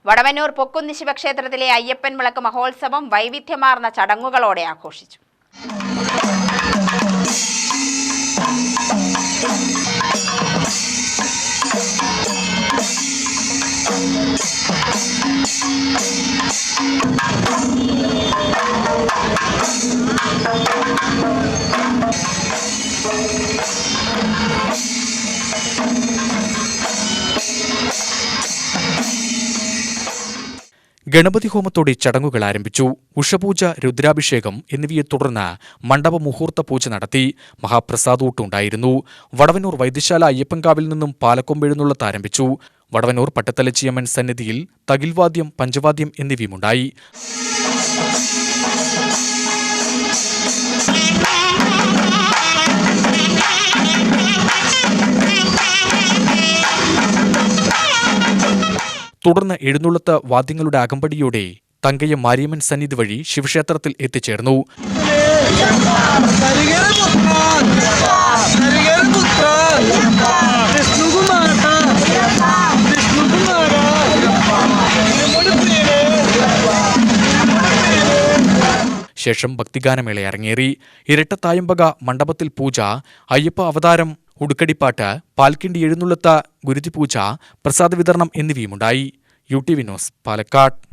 വടവന്നൂർ പൊക്കുന്ന് ശിവക്ഷേത്രത്തിലെ അയ്യപ്പൻ വിളക്ക് മഹോത്സവം വൈവിധ്യമാർന്ന ചടങ്ങുകളോടെ ആഘോഷിച്ചു. ഗണപതി ഹോമത്തോടെ ചടങ്ങുകൾ ആരംഭിച്ചു. ഉഷപൂജ, രുദ്രാഭിഷേകം എന്നിവയെ തുടർന്ന് മണ്ഡപ മുഹൂർത്ത പൂജ നടത്തി. മഹാപ്രസാദൂട്ടുണ്ടായിരുന്നു. വടവന്നൂർ വൈദ്യശാല അയ്യപ്പൻകാവിൽ നിന്നും പാലക്കൊമ്പെഴുന്നള്ളത്ത് ആരംഭിച്ചു. വടവന്നൂർ പട്ടത്തലച്ചിയമ്മൻ സന്നിധിയിൽ തകിൽവാദ്യം, പഞ്ചവാദ്യം എന്നിവയുമുണ്ടായി. തുടർന്ന് എഴുന്നള്ളത്ത് വാദ്യങ്ങളുടെ അകമ്പടിയോടെ തങ്കയ്യ മാരിയമ്മൻ സന്നിധി വഴി ശിവക്ഷേത്രത്തിൽ എത്തിച്ചേർന്നു. ശേഷം ഭക്തിഗാനമേള അരങ്ങേറി. ഇരട്ടത്തായമ്പക മണ്ഡപത്തിൽ പൂജ, അയ്യപ്പ അവതാരം, ഉടുക്കടിപ്പാട്ട്, പാൽക്കിണ്ടി എഴുന്നള്ളത്ത്, ഗുരുതിപൂജ, പ്രസാദ വിതരണം എന്നിവയുമുണ്ടായി. UTV news, Palakkad.